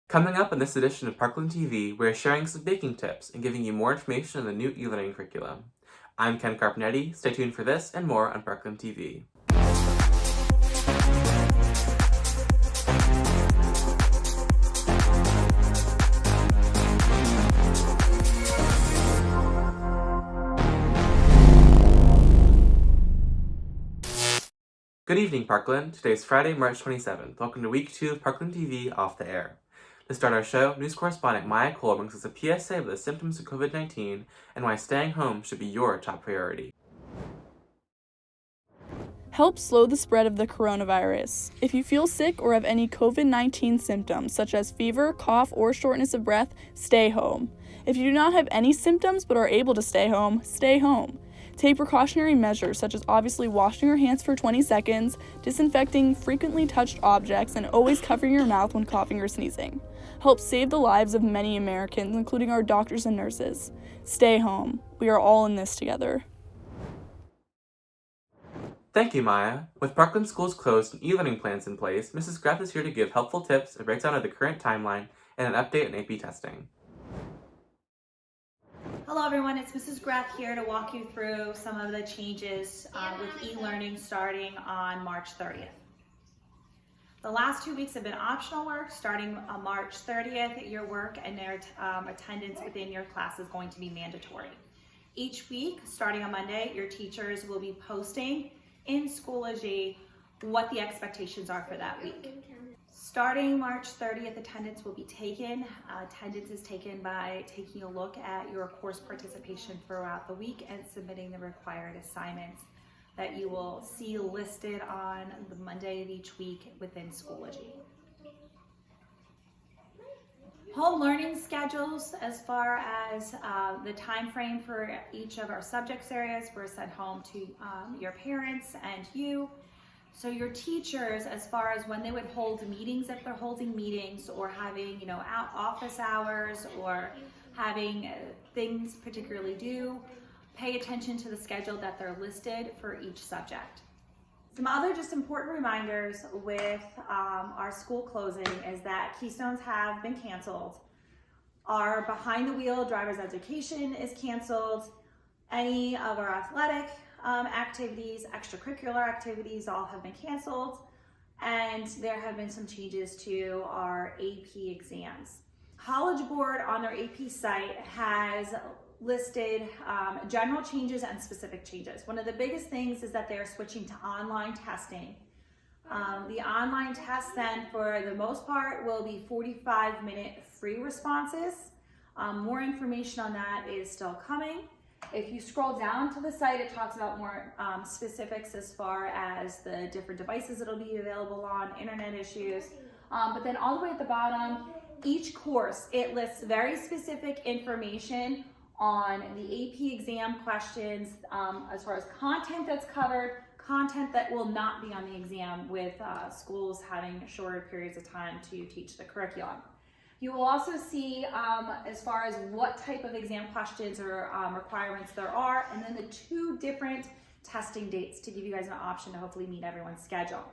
Coming up in this edition of Parkland TV, we're sharing some baking tips and giving you more information on the new e-learning curriculum. I'm Ken Carpinetti. Stay tuned for this and more on Parkland TV. Good evening, Parkland. Today is Friday, March 27th. Welcome to Week 2 of Parkland TV Off the Air. To start our show, news correspondent Maya Cole brings us a PSA of the symptoms of COVID-19 and why staying home should be your top priority. Help slow the spread of the coronavirus. If you feel sick or have any COVID-19 symptoms, such as fever, cough, or shortness of breath, stay home. If you do not have any symptoms but are able to stay home, stay home. Take precautionary measures such as obviously washing your hands for 20 seconds, disinfecting frequently touched objects, and always covering your mouth when coughing or sneezing. Help save the lives of many Americans, including our doctors and nurses. Stay home. We are all in this together. Thank you, Maya. With Parkland schools closed and e-learning plans in place, Mrs. Graff is here to give helpful tips, a breakdown of the current timeline, and an update on AP testing. Hello everyone, it's Mrs. Graff here to walk you through some of the changes with e-learning starting on March 30th. The last 2 weeks have been optional work. Starting on March 30th, your work and their attendance within your class is going to be mandatory. Each week, starting on Monday, your teachers will be posting in Schoology what the expectations are for that week. Starting March 30th, attendance will be taken. Attendance is taken by taking a look at your course participation throughout the week and submitting the required assignments that you will see listed on the Monday of each week within Schoology. Home learning schedules, as far as the time frame for each of our subjects areas, were sent home to your parents and you. So your teachers, as far as when they would hold meetings, if they're holding meetings or having, office hours or having things particularly due, pay attention to the schedule that they're listed for each subject. Some other just important reminders with our school closing is that Keystones have been canceled. Our behind the wheel driver's education is canceled. Any of our athletic activities, extracurricular activities, all have been canceled, and there have been some changes to our AP exams. College Board on their AP site has listed general changes and specific changes. One of the biggest things is that they're switching to online testing. The online test then, for the most part, will be 45-minute free responses. More information on that is still coming. If you scroll down to the site, it talks about more specifics as far as the different devices it'll be available on, internet issues. But then all the way at the bottom, each course, it lists very specific information on the AP exam questions, as far as content that's covered, content that will not be on the exam, with schools having shorter periods of time to teach the curriculum. You will also see as far as what type of exam questions or requirements there are, and then the 2 different testing dates to give you guys an option to hopefully meet everyone's schedule.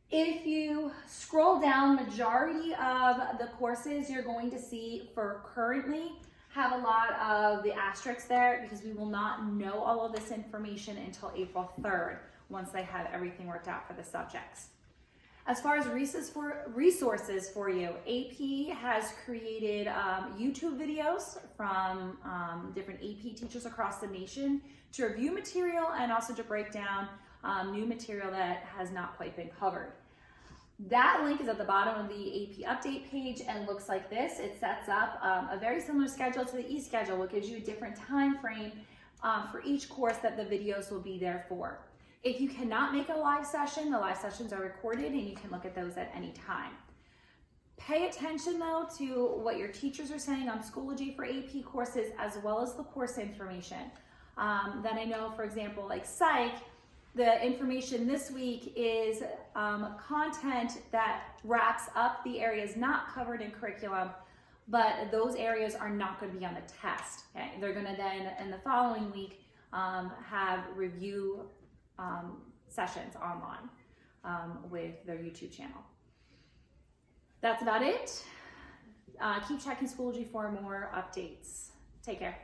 If you scroll down, majority of the courses you're going to see for currently have a lot of the asterisks there, because we will not know all of this information until April 3rd, once they have everything worked out for the subjects. As far as resources for you, AP has created YouTube videos from different AP teachers across the nation to review material and also to break down new material that has not quite been covered. That link is at the bottom of the AP update page and looks like this. It sets up a very similar schedule to the e-schedule, which gives you a different time frame for each course that the videos will be there for. If you cannot make a live session, the live sessions are recorded and you can look at those at any time. Pay attention though to what your teachers are saying on Schoology for AP courses, as well as the course information. That I know, for example, like Psych, the information this week is content that wraps up the areas not covered in curriculum, but those areas are not going to be on the test. Okay? They're going to then, in the following week, have review sessions online with their YouTube channel. That's about it. Keep checking Schoology for more updates. Take care.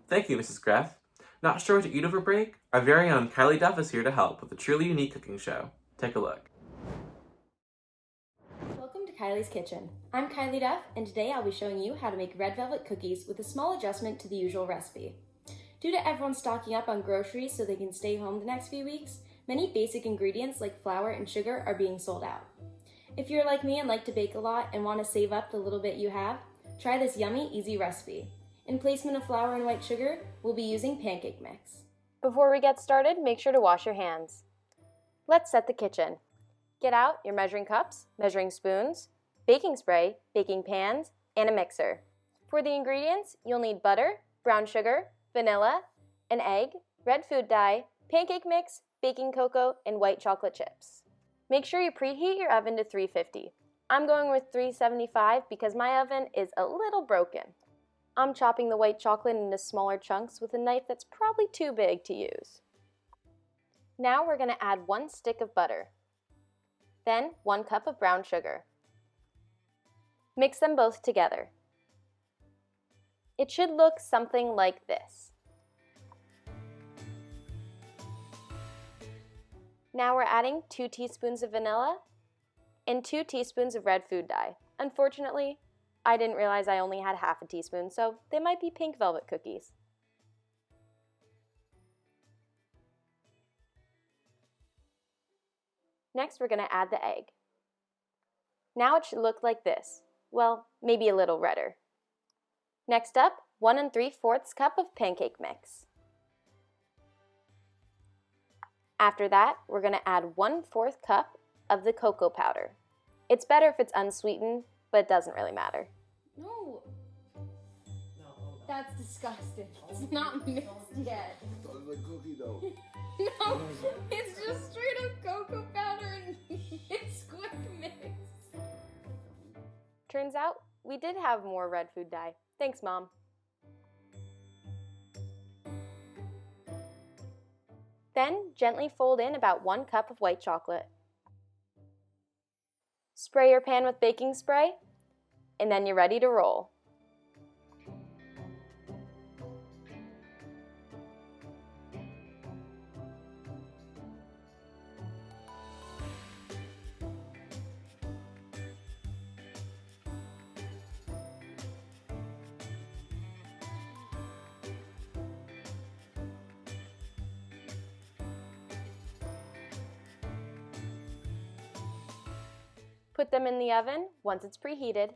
Thank you, Mrs. Greff. Not sure what to eat over break? Our very own Kylie Duff is here to help with a truly unique cooking show. Take a look. Welcome to Kylies Kitchen. I'm Kylie Duff, and today I'll be showing you how to make red velvet cookies with a small adjustment to the usual recipe. Due to everyone stocking up on groceries so they can stay home the next few weeks, many basic ingredients like flour and sugar are being sold out. If you're like me and like to bake a lot and want to save up the little bit you have, try this yummy, easy recipe. In placement of flour and white sugar, we'll be using pancake mix. Before we get started, make sure to wash your hands. Let's set the kitchen. Get out your measuring cups, measuring spoons, baking spray, baking pans, and a mixer. For the ingredients, you'll need butter, brown sugar, vanilla, an egg, red food dye, pancake mix, baking cocoa, and white chocolate chips. Make sure you preheat your oven to 350. I'm going with 375 because my oven is a little broken. I'm chopping the white chocolate into smaller chunks with a knife that's probably too big to use. Now we're going to add 1 stick of butter. Then 1 cup of brown sugar. Mix them both together. It should look something like this. Now we're adding 2 teaspoons of vanilla and 2 teaspoons of red food dye. Unfortunately, I didn't realize I only had half a teaspoon, so they might be pink velvet cookies. Next, we're going to add the egg. Now it should look like this. Well, maybe a little redder. Next up, 1 3/4 cup of pancake mix. After that, we're going to add 1/4 cup of the cocoa powder. It's better if it's unsweetened, but it doesn't really matter. No. That's disgusting. It's not mixed yet. It's a cookie dough. No, it's just straight up cocoa powder and it's quick mix. Turns out, we did have more red food dye. Thanks, Mom. Then, gently fold in about 1 cup of white chocolate. Spray your pan with baking spray, and then you're ready to roll. Put them in the oven once it's preheated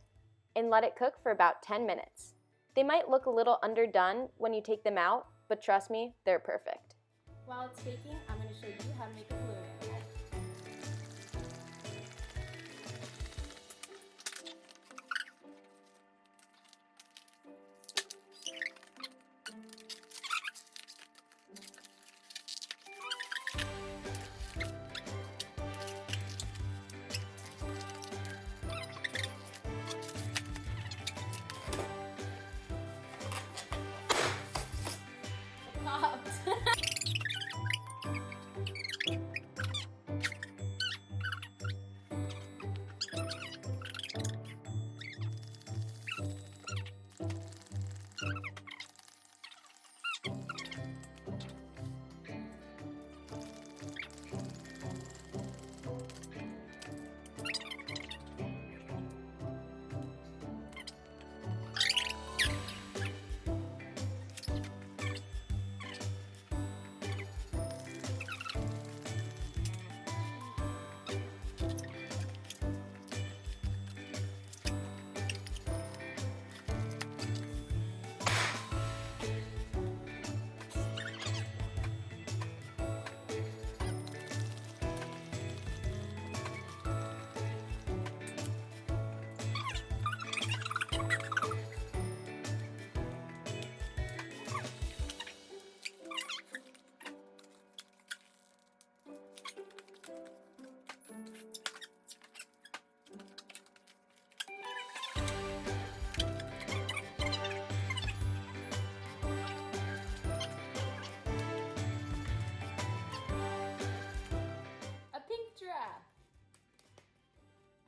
and let it cook for about 10 minutes. They might look a little underdone when you take them out, but trust me, they're perfect. While it's baking, I'm going to show you how to make a balloon animal.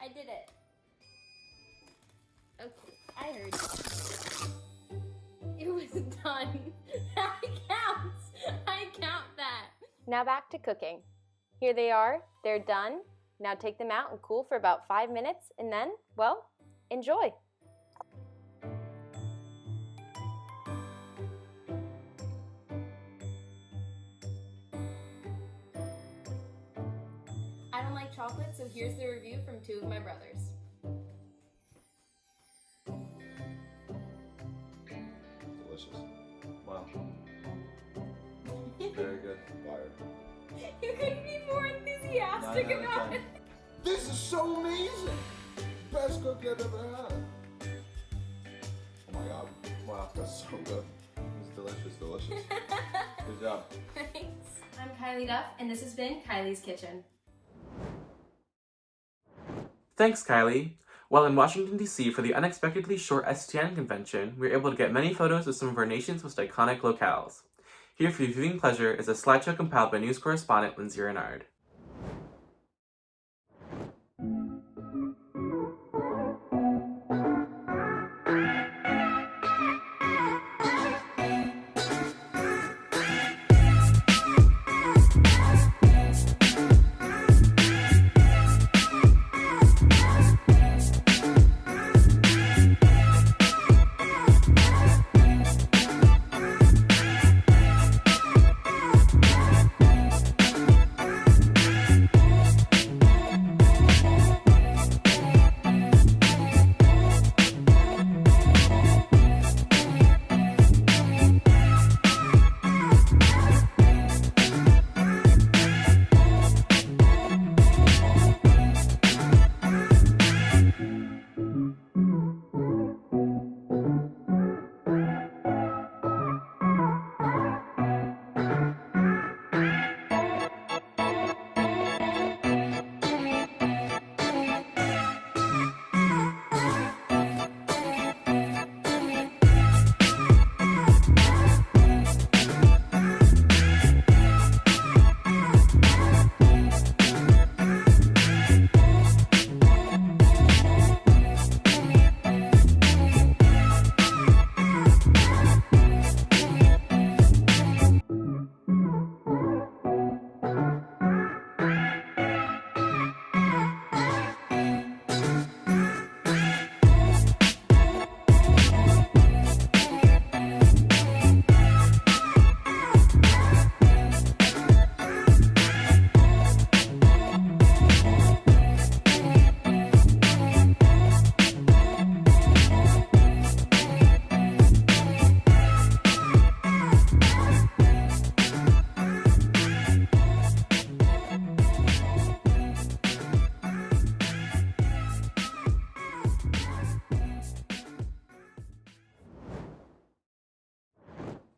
I did it. Okay, I heard you. It was done. That counts. I count that. Now back to cooking. Here they are. They're done. Now take them out and cool for about 5 minutes and then, well, enjoy. I don't like chocolate, so here's the review from 2 of my brothers. Delicious. Wow. Very good. Fire. You couldn't be more enthusiastic 9 out of about 10. it. This is so amazing! Best cookie I've ever had. Oh my god. Wow, that's so good. It's delicious, delicious. Good job. Thanks. I'm Kylie Duff, and this has been Kylie's Kitchen. Thanks, Kylie. While in Washington, D.C. for the unexpectedly short STN convention, we were able to get many photos of some of our nation's most iconic locales. Here for your viewing pleasure is a slideshow compiled by news correspondent Lindsay Renard.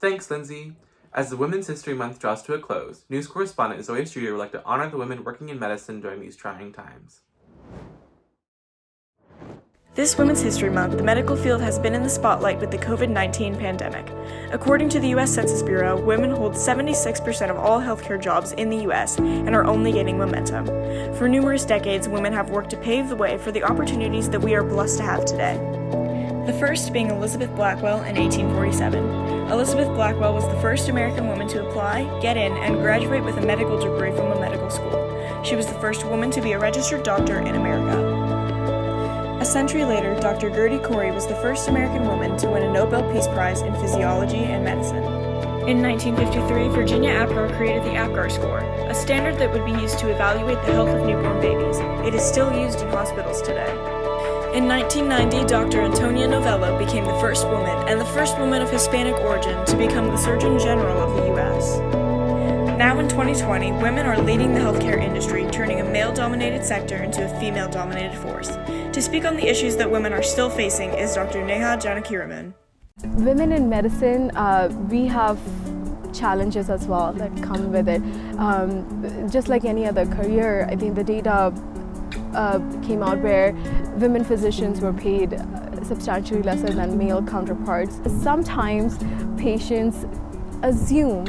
Thanks, Lindsay. As the Women's History Month draws to a close, news correspondent Zoe Streeter would like to honor the women working in medicine during these trying times. This Women's History Month, the medical field has been in the spotlight with the COVID-19 pandemic. According to the U.S. Census Bureau, women hold 76% of all healthcare jobs in the U.S. and are only gaining momentum. For numerous decades, women have worked to pave the way for the opportunities that we are blessed to have today. The first being Elizabeth Blackwell in 1847. Elizabeth Blackwell was the first American woman to apply, get in, and graduate with a medical degree from a medical school. She was the first woman to be a registered doctor in America. A century later, Dr. Gertie Cori was the first American woman to win a Nobel Peace Prize in physiology and medicine. In 1953, Virginia Apgar created the Apgar score, a standard that would be used to evaluate the health of newborn babies. It is still used in hospitals today. In 1990, Dr. Antonia Novello became the first woman and the first woman of Hispanic origin to become the Surgeon General of the U.S. Now in 2020, women are leading the healthcare industry, turning a male-dominated sector into a female-dominated force. To speak on the issues that women are still facing is Dr. Neha Janakiraman. Women in medicine, we have challenges as well that come with it. Just like any other career, I think the data came out where women physicians were paid substantially lesser than male counterparts. Sometimes patients assume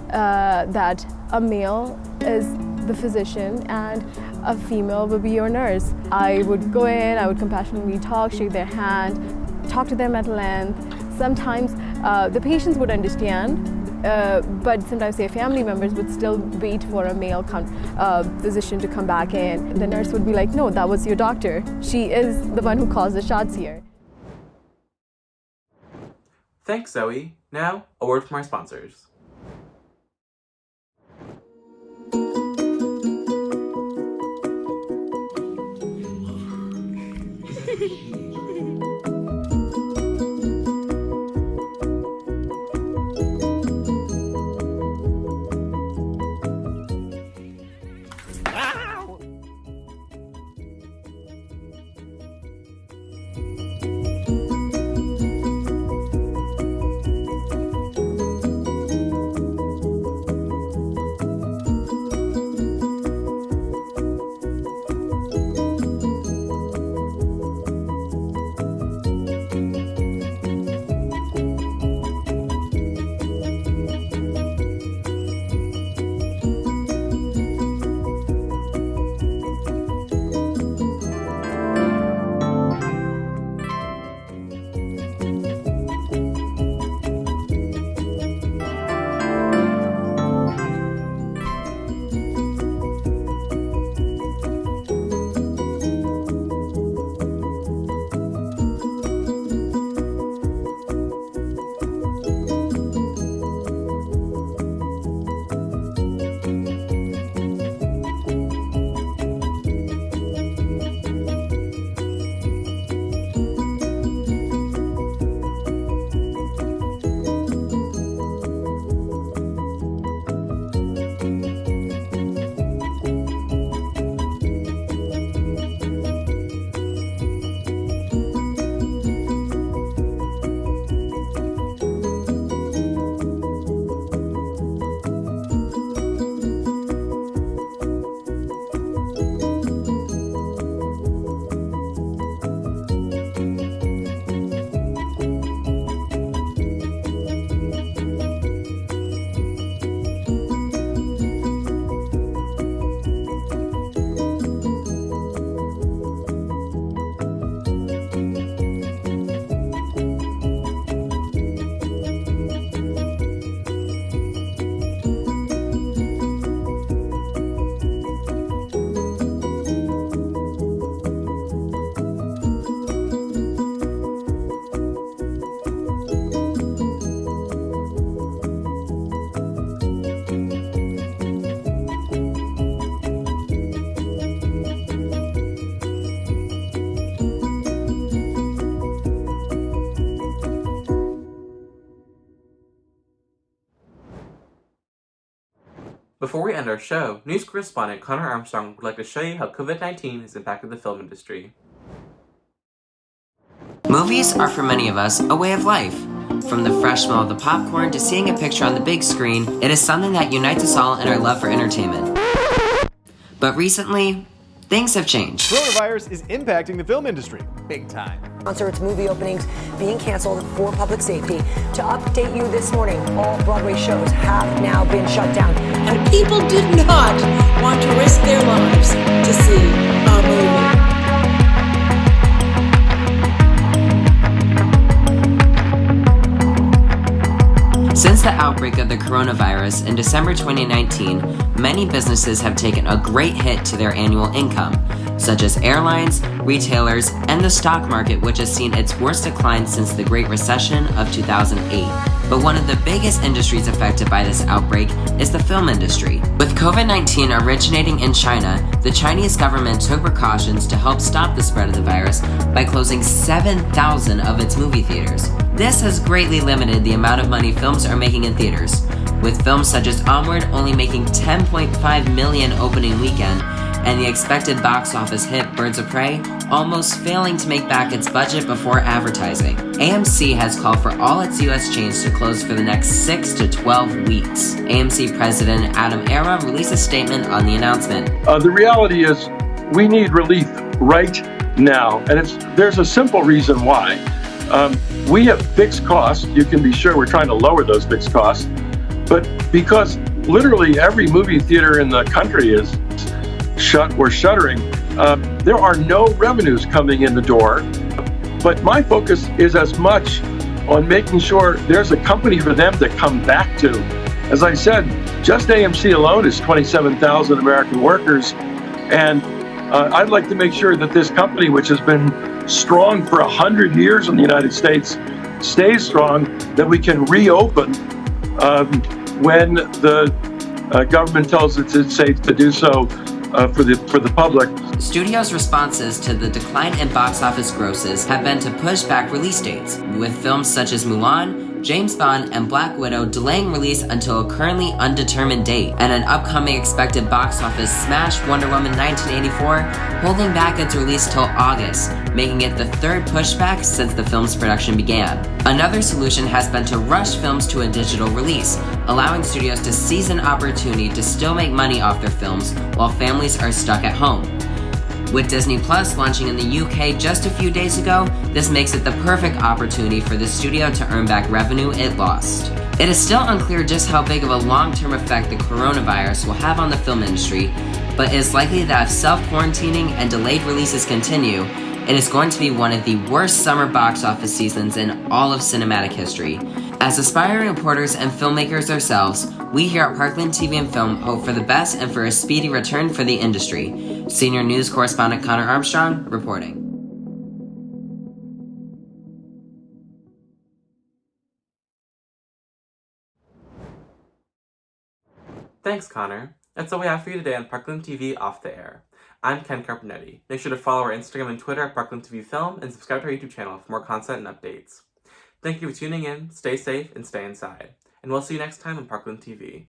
that a male is the physician, and a female would be your nurse. I would go in, I would compassionately talk, shake their hand, talk to them at length. Sometimes the patients would understand, but sometimes their family members would still wait for a male physician to come back in. The nurse would be like, no, that was your doctor. She is the one who calls the shots here. Thanks, Zoe. Now, a word from our sponsors. Before we end our show, news correspondent Connor Armstrong would like to show you how COVID-19 has impacted the film industry. Movies are for many of us a way of life. From the fresh smell of the popcorn to seeing a picture on the big screen, it is something that unites us all in our love for entertainment. But recently, things have changed. Coronavirus is impacting the film industry big time. Its movie openings being canceled for public safety. To update you this morning, all Broadway shows have now been shut down. And people did not want to risk their lives to see a movie. Since the outbreak of the coronavirus in December 2019, many businesses have taken a great hit to their annual income, such as airlines, retailers, and the stock market, which has seen its worst decline since the Great Recession of 2008. But one of the biggest industries affected by this outbreak is the film industry. With COVID-19 originating in China, the Chinese government took precautions to help stop the spread of the virus by closing 7,000 of its movie theaters. This has greatly limited the amount of money films are making in theaters, with films such as Onward only making $10.5 million opening weekend, and the expected box office hit Birds of Prey almost failing to make back its budget before advertising. AMC has called for all its US chains to close for the next 6 to 12 weeks. AMC President Adam Era released a statement on the announcement. The reality is we need relief right now, and there's a simple reason why. We have fixed costs. You can be sure we're trying to lower those fixed costs, but because literally every movie theater in the country is shut or shuttering, there are no revenues coming in the door. But my focus is as much on making sure there's a company for them to come back to. As I said, just AMC alone is 27,000 American workers, and I'd like to make sure that this company, which has been strong for 100 years in the United States, stays strong, that we can reopen when the government tells us it's safe to do so for the public. Studios' responses to the decline in box office grosses have been to push back release dates, with films such as Mulan, James Bond, and Black Widow delaying release until a currently undetermined date, and an upcoming expected box office smash, Wonder Woman 1984, holding back its release till August, making it the third pushback since the film's production began. Another solution has been to rush films to a digital release, allowing studios to seize an opportunity to still make money off their films while families are stuck at home. With Disney Plus launching in the UK just a few days ago, this makes it the perfect opportunity for the studio to earn back revenue it lost. It is still unclear just how big of a long-term effect the coronavirus will have on the film industry, but it is likely that if self-quarantining and delayed releases continue, it is going to be one of the worst summer box office seasons in all of cinematic history. As aspiring reporters and filmmakers ourselves, we here at Parkland TV and Film hope for the best and for a speedy return for the industry. Senior news correspondent Connor Armstrong reporting. Thanks, Connor. That's all we have for you today on Parkland TV Off the Air. I'm Ken Carpinetti. Make sure to follow our Instagram and Twitter at Parkland TV Film and subscribe to our YouTube channel for more content and updates. Thank you for tuning in, stay safe, and stay inside. And we'll see you next time on Parkland TV.